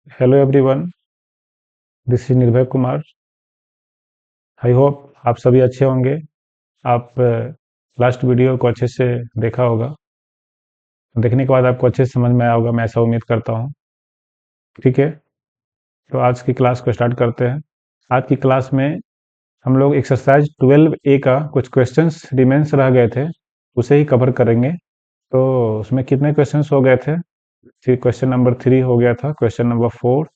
Hello everyone, this is निर्भय Kumar. I hope आप सभी अच्छे होंगे। आप लास्ट वीडियो को अच्छे से देखा होगा। देखने के बाद आपको अच्छे से समझ में आया होगा, मैं ऐसा उम्मीद करता हूँ। ठीक है, तो आज की क्लास को स्टार्ट करते हैं। आज की क्लास में हम लोग एक्सरसाइज 12A का कुछ क्वेश्चंस रिमेंस रह गए थे, उसे ही कवर करेंगे। तो उसमें कितने क्वेश्चंस हो गए थे? फिर क्वेश्चन नंबर 3 हो गया था, क्वेश्चन नंबर 4,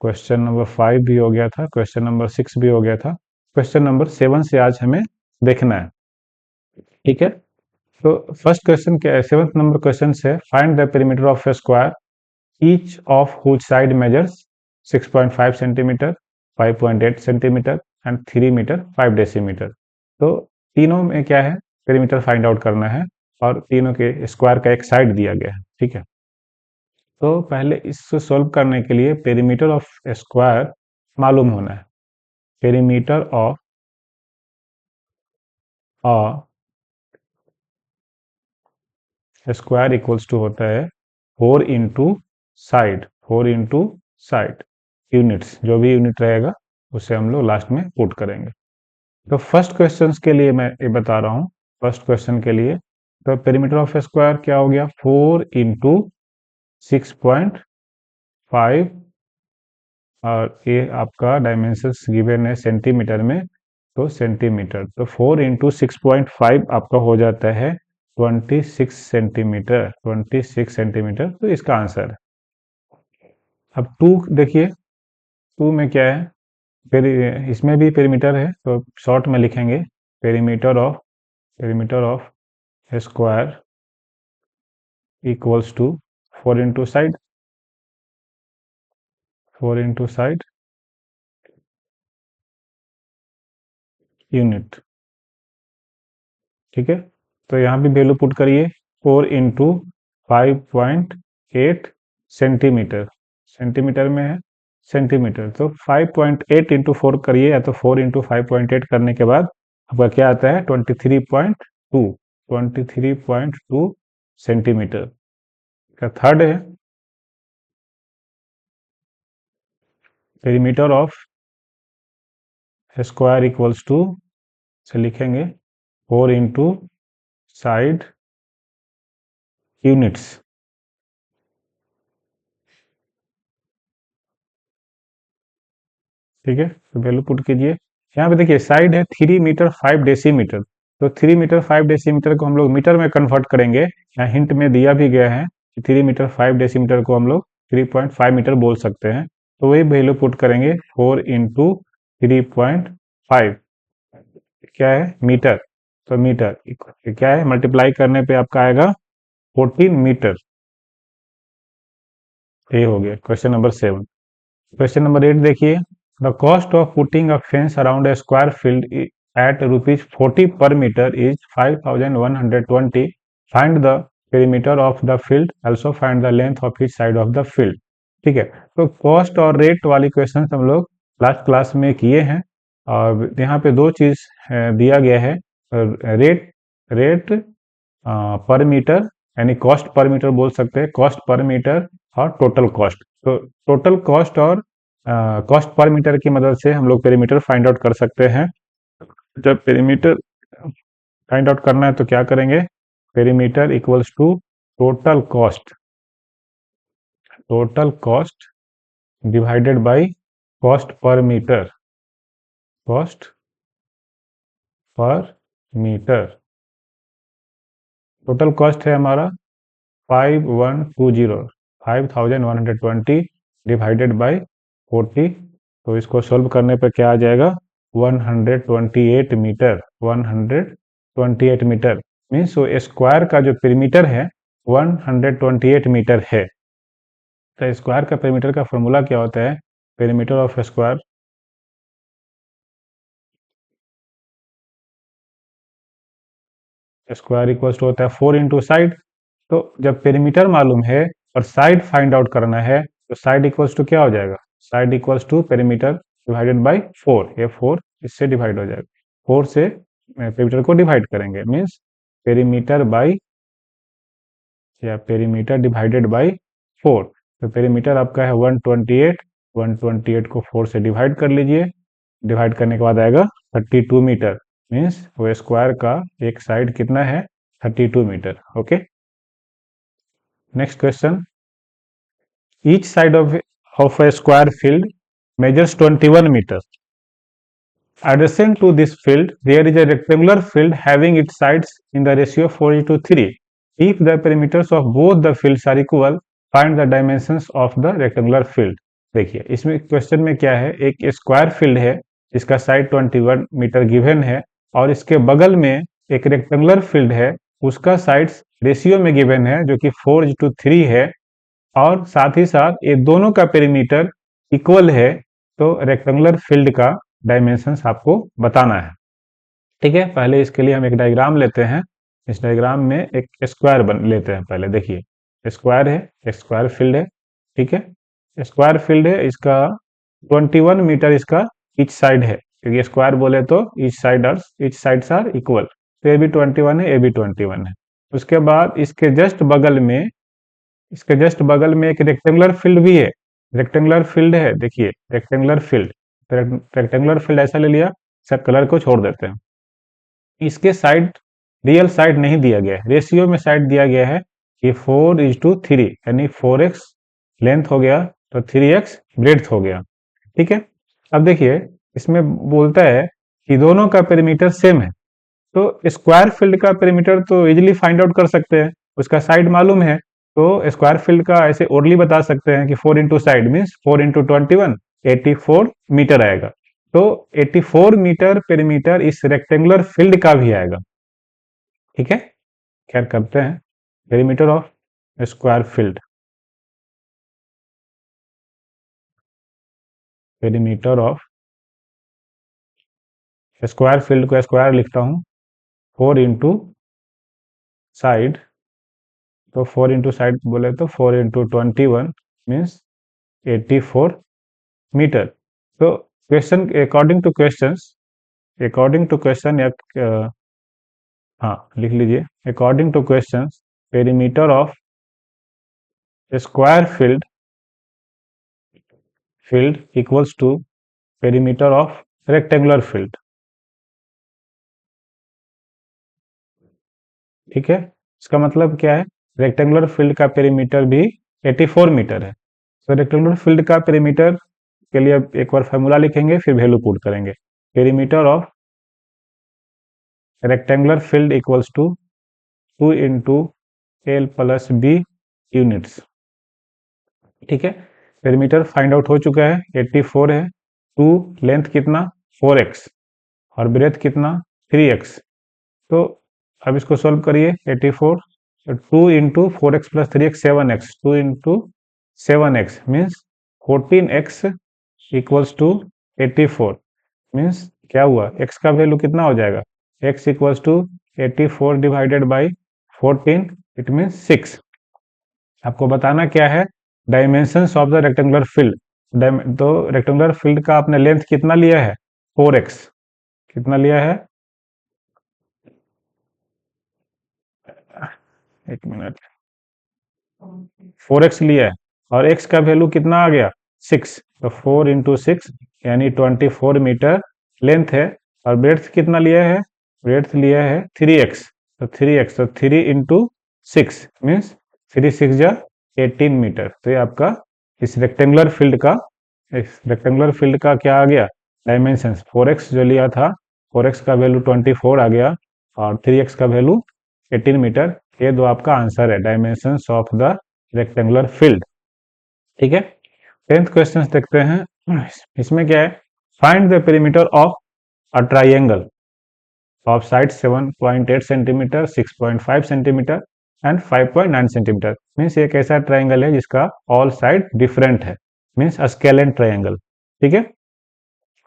क्वेश्चन नंबर 5 भी हो गया था, क्वेश्चन नंबर 6 भी हो गया था। क्वेश्चन नंबर 7 से आज हमें देखना है। ठीक है, तो फर्स्ट क्वेश्चन क्या है? 7th नंबर क्वेश्चन है, find the perimeter of a square each of which side measures 6.5 centimetre, 5.8 centimetre and 3 metre 5 decimetre. तो तीनों में क्या है, पेरीमीटर फाइंड आउट करना है और तीनों के स्क्वायर का एक साइड दिया गया है। ठीक है, तो पहले इसको सॉल्व करने के लिए पेरीमीटर ऑफ स्क्वायर मालूम होना है। Perimeter of square equals to होता है 4 into side, 4 into side units, जो भी यूनिट रहेगा उसे हम लोग लास्ट में पुट करेंगे। तो फर्स्ट क्वेश्चन के लिए मैं ये बता रहा हूँ। फर्स्ट क्वेश्चन के लिए तो पेरीमीटर ऑफ स्क्वायर क्या हो गया? 4 इंटू 6.5, और ये आपका डायमेंशंस गिवन है सेंटीमीटर में, तो सेंटीमीटर। तो 4 इंटू 6.5 आपका हो जाता है 26 सेंटीमीटर, 26 सेंटीमीटर। तो इसका आंसर है। अब टू देखिए, टू में क्या है? फिर इसमें भी पेरीमीटर है, तो शॉर्ट में लिखेंगे perimeter of square equals to 4 into side, 4 into side unit. ठीक है, तो यहाँ भी वैल्यू पुट करिए। 4 इंटू 5.8 सेंटीमीटर, सेंटीमीटर में है सेंटीमीटर, तो 5.8 इंटू 4 करिए, या तो 4 इंटू 5.8 करने के बाद आपका क्या आता है? 23.2, 23.2 सेंटीमीटर का थर्ड है। Perimeter of square equals to से लिखेंगे 4 इंटू साइड यूनिट्स। ठीक है, तो वैल्यू पुट कीजिए। यहाँ पे देखिए साइड है 3 मीटर 5 डेसीमीटर, तो 3 मीटर 5 डेसीमीटर को हम लोग मीटर में कन्वर्ट करेंगे। यहाँ हिंट में दिया भी गया है कि 3 मीटर 5 डेसीमीटर को हम लोग 3.5 मीटर बोल सकते हैं। तो वही वैल्यू पुट करेंगे। 4 इंटू 3.5 क्या है? मीटर। तो मीटर क्या है, मल्टीप्लाई करने पे आपका आएगा 14 मीटर। ये हो गया क्वेश्चन नंबर 7। क्वेश्चन नंबर 8 देखिए, the cost of putting a fence around a square field at ₹40 per metre is 5120। Find the perimeter of the field, also find the length of each side of the field. ठीक है, तो cost और rate वाली question हम लोग last class में किए हैं, और यहाँ पे दो चीज दिया गया है। रेट रेट पर मीटर, यानी कॉस्ट पर मीटर बोल सकते हैं, कॉस्ट पर मीटर, और टोटल कॉस्ट। तो टोटल कॉस्ट और कॉस्ट पर मीटर की मदद से हम लोग पेरीमीटर फाइंड आउट कर सकते हैं। जब पेरीमीटर फाइंड आउट करना है तो क्या करेंगे? Perimeter equals to total cost, total cost divided by cost per metre, cost per metre. Total cost है हमारा 5120, 5120 डिवाइडेड बाय 40। तो इसको सोल्व करने पर क्या आ जाएगा? 128 मीटर, 128 मीटर। मीन्स वो स्क्वायर का जो पेरीमीटर है 128 मीटर है। तो स्क्वायर का पेरीमीटर का फॉर्मूला क्या होता है? Perimeter of square square equals to होता है 4 इंटू साइड। तो जब पेरीमीटर मालूम है और साइड फाइंड आउट करना है, तो साइड इक्वल्स टू क्या हो जाएगा? Side equals to perimeter divided by 4। ये 4 इससे डिवाइड हो जाएगा, 4 से पेरीमीटर को डिवाइड करेंगे, मीन्स पेरीमीटर बाय, या पेरीमीटर डिवाइडेड बाय 4। तो पेरीमीटर आपका है 128। 128 को 4 से डिवाइड कर लीजिए। डिवाइड करने के बाद आएगा 32 मीटर। मीन्स वो स्क्वायर का एक साइड कितना है? 32 metre. Okay, next question. Each side of a square field measures 21 meter. Adjacent to this field, there is a rectangular field having its sides in the ratio 4:3. If the perimeters of both the fields are equal, find the dimensions of the rectangular field. देखिए इसमें question में क्या है, एक square field है जिसका side 21 metre given है और इसके बगल में एक रेक्टेंगुलर फील्ड है, उसका साइड्स रेशियो में गिवन है जो कि 4:3 है और साथ ही साथ ये दोनों का पेरीमीटर इक्वल है। तो रेक्टेंगुलर फील्ड का डायमेंशंस आपको बताना है। ठीक है, पहले इसके लिए हम एक डायग्राम लेते हैं। इस डायग्राम में एक स्क्वायर बन लेते हैं। पहले देखिए स्क्वायर है, स्क्वायर फील्ड है। ठीक है, स्क्वायर फील्ड है, इसका 21 मीटर इसका ईच साइड है, क्योंकि स्क्वायर बोले तो ईच साइड्स आर इक्वल। तो ए भी 21 है, ए भी 21 है। उसके बाद इसके जस्ट बगल में एक रेक्टेंगुलर फील्ड भी है। रेक्टेंगुलर फील्ड है, देखिए रेक्टेंगुलर फील्ड। रेक्टेंगुलर फील्ड ऐसा ले लिया, सब कलर को छोड़ देते हैं। इसके साइड रियल साइड नहीं दिया गया है, रेशियो में साइड दिया गया है कि 4:3, यानी 4x लेंथ हो गया तो 3x ब्रेड्थ हो गया। ठीक है, अब देखिए इसमें बोलता है कि दोनों का पेरीमीटर सेम है। तो स्क्वायर फील्ड का पेरीमीटर तो इजीली फाइंड आउट कर सकते हैं, उसका साइड मालूम है। तो स्क्वायर फील्ड का ऐसे ओरली बता सकते हैं कि 4 into side means 4 into 21, 84 metre आएगा। तो 84 मीटर पेरीमीटर इस रेक्टेंगुलर फील्ड का भी आएगा। ठीक है, खैर करते हैं perimeter of square field. Perimeter of square field को स्क्वायर लिखता हूं, 4 इंटू साइड। तो 4 इंटू साइड बोले तो 4 इंटू 21 मीन्स 84 मीटर। तो क्वेश्चन अकॉर्डिंग टू क्वेश्चन या हाँ लिख लीजिए, according to question perimeter of square field equals to perimeter of rectangular field. ठीक है, इसका मतलब क्या है, रेक्टेंगुलर फील्ड का पेरीमीटर भी 84 मीटर है। तो रेक्टेंगुलर फील्ड का पेरीमीटर के लिए एक बार फॉर्मूला लिखेंगे, फिर वैल्यू पुट करेंगे। Perimeter of rectangular field equals to 2 into L plus B units. ठीक है, पेरीमीटर फाइंड आउट हो चुका है, 84 है। 2 लेंथ कितना 4x और ब्रेथ कितना 3x। तो अब इसको सॉल्व करिए, 84 2 into 4x plus 3x 7x, 2 into 7x means 14x equals to 84। Means क्या हुआ, x का वैल्यू कितना हो जाएगा, x equals to 84 divided by 14, it means 6। आपको बताना क्या है, dimensions of the rectangular field. तो रेक्टेंगुलर फील्ड का आपने लेंथ कितना लिया है, 4x। कितना लिया है, एक मिनट, 4x लिया है और x का वैल्यू कितना आ गया 6। तो 4 इंटू 6 यानी 24 मीटर लेंथ है। और ब्रेड्थ कितना लिया है, ब्रेड्थ लिया है 3x। तो 3x तो 3 इंटू 6 मीन्स 3 6 जा 18 मीटर। तो ये आपका इस रेक्टेंगुलर फील्ड का क्या आ गया, डायमेंशन। 4x जो लिया था, 4x का वैल्यू 24 आ गया और 3x का वैल्यू 18 मीटर। ये दो आपका आंसर है, dimensions of the rectangular field. ठीक है, 10th क्वेश्चन देखते हैं। इसमें क्या है, find the perimeter of a triangle of side 7.8 centimetre, 6.5 centimetre and 5.9 centimetre. Means एक ऐसा ट्राइंगल है जिसका ऑल साइड डिफरेंट है, मीन्स स्केलेंट ट्राइंगल। ठीक है,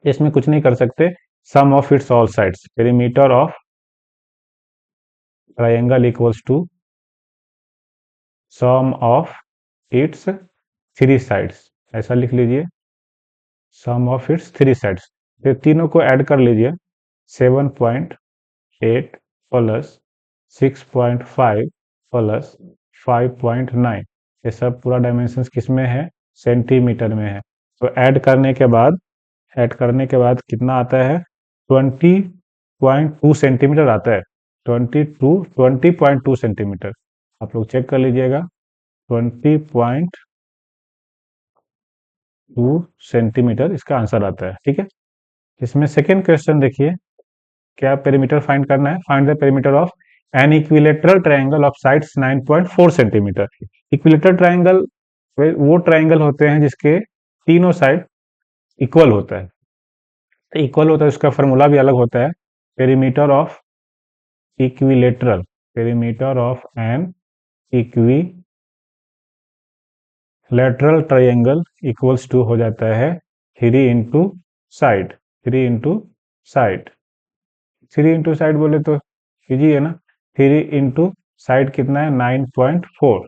इसमें कुछ नहीं कर सकते, sum of its all sides. Perimeter of triangle equals to sum of its 3 sides. ऐसा लिख लीजिए, सम ऑफ इट्स 3 साइड्स। फिर तीनों को ऐड कर लीजिए, 7.8 प्लस 6.5 प्लस 5.9। ये सब पूरा डायमेंशंस किस में है, सेंटीमीटर में है। तो ऐड करने के बाद कितना आता है, 20.2 सेंटीमीटर आता है। 20.2 सेंटीमीटर, आप लोग चेक कर लीजिएगा। 20.2 सेंटीमीटर इसका आंसर आता है, ठीक है। इसमें सेकेंड क्वेश्चन देखिए, क्या पेरीमीटर फाइंड करना है। Find the perimeter of an equilateral triangle of sides 9.4 centimetre. Equilateral triangle वो ट्रायंगल होते हैं जिसके तीनों साइड इक्वल होता है। इक्वल होता है, उसका फॉर्मूला भी अलग होता है। Perimeter of equilateral, perimeter of an equilateral triangle equals to हो जाता है 3 into side. 3 into side, 3 into side बोले तो इजी है ना। 3 इंटू साइड कितना है, 9.4।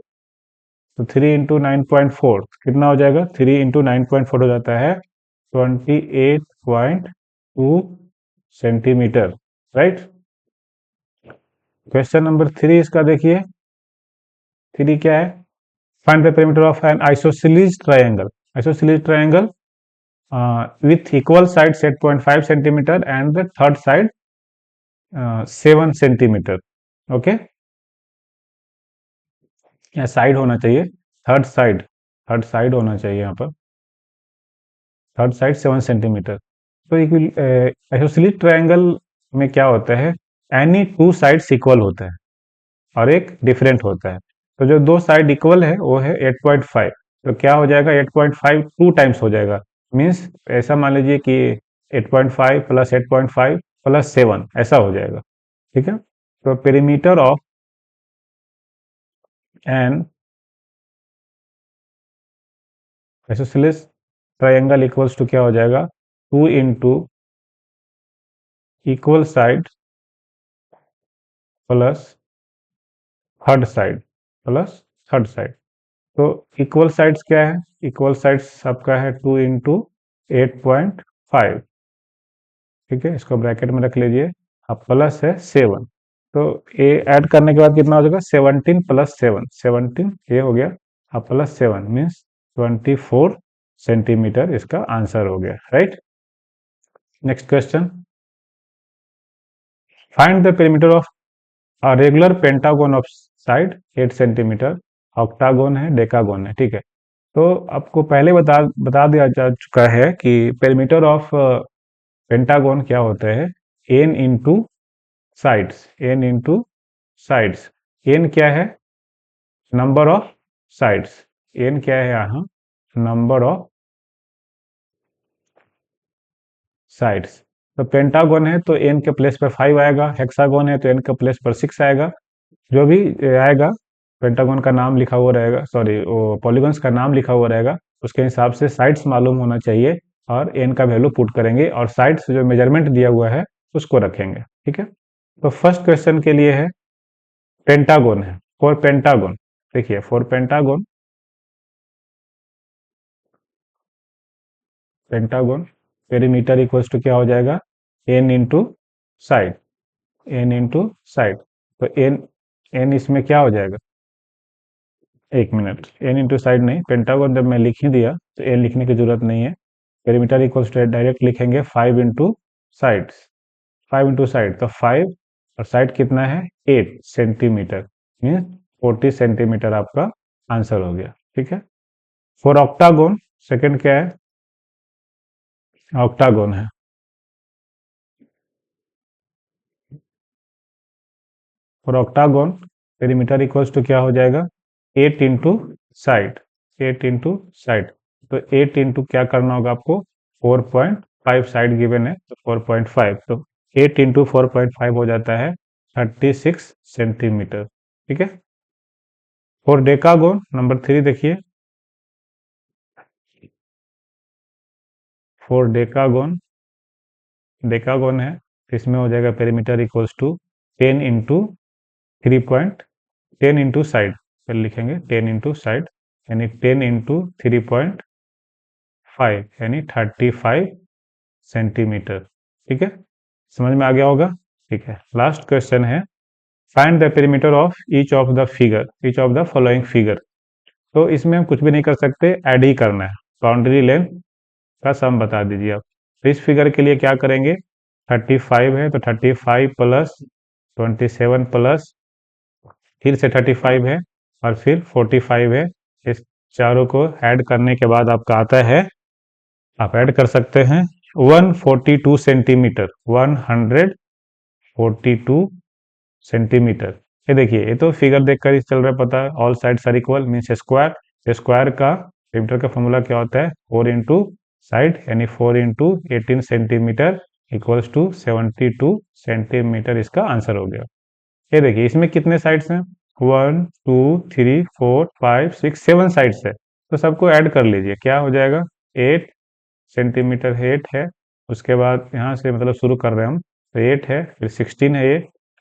तो 3 इंटू 9.4 कितना हो जाएगा, 3 इंटू 9.4 हो जाता है 28.2 सेंटीमीटर, राइट। क्वेश्चन नंबर 3 इसका देखिए। 3 क्या है, find the perimeter of an isosceles triangle. Isosceles triangle with equal sides 8.5 centimetre and the third side 7 centimetre. Okay, या साइड होना चाहिए, थर्ड साइड होना चाहिए यहाँ पर, थर्ड साइड 7 सेंटीमीटर। तो आइसोसेलेस ट्रायंगल में क्या होता है, एनी टू साइड्स इक्वल होता है और एक डिफरेंट होता है। तो जो दो साइड इक्वल है वो है 8.5। तो क्या हो जाएगा, 8.5 टू टाइम्स हो जाएगा। मीन्स ऐसा मान लीजिए कि 8.5 प्लस 8.5 प्लस 7 ऐसा हो जाएगा, ठीक है। तो perimeter of an isosceles triangle equals to क्या हो जाएगा, 2 into equal side plus third side plus third side. तो इक्वल साइड्स क्या है, इक्वल साइड्स आपका है 2 इंटू 8.5, ठीक है। इसको ब्रैकेट में रख लीजिए, अब प्लस है 7। तो ये ऐड करने के बाद कितना हो जाएगा, 17 प्लस 7, 17 ये हो गया, अब प्लस 7 मीन्स 24 सेंटीमीटर इसका आंसर हो गया, right. Next question, find the perimeter of regular pentagon of side 8 centimetre. Octagon है, डेकागोन है, ठीक है। तो आपको पहले बता दिया जा चुका है कि पेरीमीटर ऑफ पेंटागोन क्या होता है, N into sides, N into sides. N क्या है, नंबर ऑफ साइड्स। एन क्या है यहाँ, नंबर ऑफ साइड्स। तो पेंटागोन है तो एन के प्लेस पर 5 आएगा, हेक्सागोन है तो एन के प्लेस पर 6 आएगा। जो भी आएगा, पेंटागन का नाम लिखा हुआ रहेगा, सॉरी वो पॉलीगॉन्स का नाम लिखा हुआ रहेगा, उसके हिसाब से साइड्स मालूम होना चाहिए और एन का वैल्यू पुट करेंगे और साइड्स जो मेजरमेंट दिया हुआ है उसको रखेंगे, ठीक है। तो फर्स्ट क्वेश्चन के लिए है पेंटागन है, फॉर पेंटागन देखिए, for pentagon, pentagon perimeter equals to क्या हो जाएगा, N into side, N into side. तो एन, एन इसमें क्या हो जाएगा, एक मिनट, एन इंटू साइड नहीं, पेंटागन जब मैं लिख ही दिया तो एन लिखने की जरूरत नहीं है। पेरीमीटर इक्वल्स टू डायरेक्ट लिखेंगे 5 इंटू साइड्स, 5 इंटू साइड, तो 5 और साइड कितना है 8 सेंटीमीटर, मीन्स 40 सेंटीमीटर आपका आंसर हो गया, ठीक है। फॉर ऑक्टागोन, सेकंड क्या है, ऑक्टागोन है। For octagon perimeter equals to क्या हो जाएगा, 8 इंटू साइड, 8 इंटू साइड। तो 8 इंटू क्या करना होगा आपको, 4.5 साइड गिवन है तो 4.5, तो 8 इंटू 4.5 हो जाता है 36 सेंटीमीटर, ठीक है। फॉर डेकागोन नंबर 3 देखिए, फॉर डेकागोन, डेकागोन है तो इसमें हो जाएगा perimeter equals to 10 into 10 into side, फिर लिखेंगे 10 इंटू साइड, यानी 10 इंटू 3.5 यानी 35 सेंटीमीटर, ठीक है। समझ में आ गया होगा, ठीक है। लास्ट क्वेश्चन है, find the perimeter of each of the figure, each of the following figure. तो इसमें हम कुछ भी नहीं कर सकते, ऐड ही करना है। बाउंड्री लेंथ का सम बता दीजिए आप। तो इस फिगर के लिए क्या करेंगे, 35 है तो 35 प्लस 27 प्लस फिर से 35 है और फिर 45 है। इस चारों को ऐड करने के बाद आपका आता है, आप ऐड कर सकते हैं 142 सेंटीमीटर, 142 सेंटीमीटर। ये देखिए, ये तो फिगर देखकर ही चल रहा है, पता है all sides are equal means square. Square का पेरीमीटर का फॉर्मूला क्या होता है, 4 इंटू साइड, यानी 4 into 18 centimetre equals to 72 centimetre. इसका आंसर हो गया। ये देखिए, इसमें कितने साइड्स हैं, 1 2 3 4 5 6 7 साइड्स है। तो सबको ऐड कर लीजिए, क्या हो जाएगा, 8 सेंटीमीटर 8 है। उसके बाद यहाँ से मतलब शुरू कर रहे हैं हम, तो 8 है, फिर 16 है ये,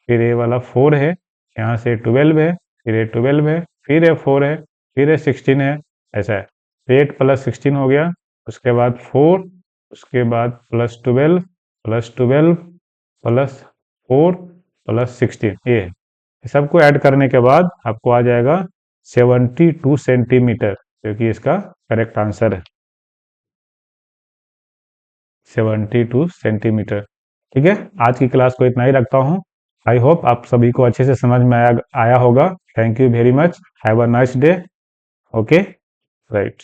फिर ये वाला 4 है, यहाँ से 12 है, फिर ये 12 है, फिर ये 4 है, फिर ये 16 है, ऐसा है। तो 8 प्लस 16 हो गया, उसके बाद 4, उसके बाद प्लस 12 प्लस 12 प्लस 4 प्लस 16, ये है। सबको ऐड करने के बाद आपको आ जाएगा 72 सेंटीमीटर, जो कि इसका करेक्ट आंसर है, 72 सेंटीमीटर। ठीक है, आज की क्लास को इतना ही रखता हूँ। आई होप आप सभी को अच्छे से समझ में आया होगा। Thank you very much, have a nice day. Okay, right.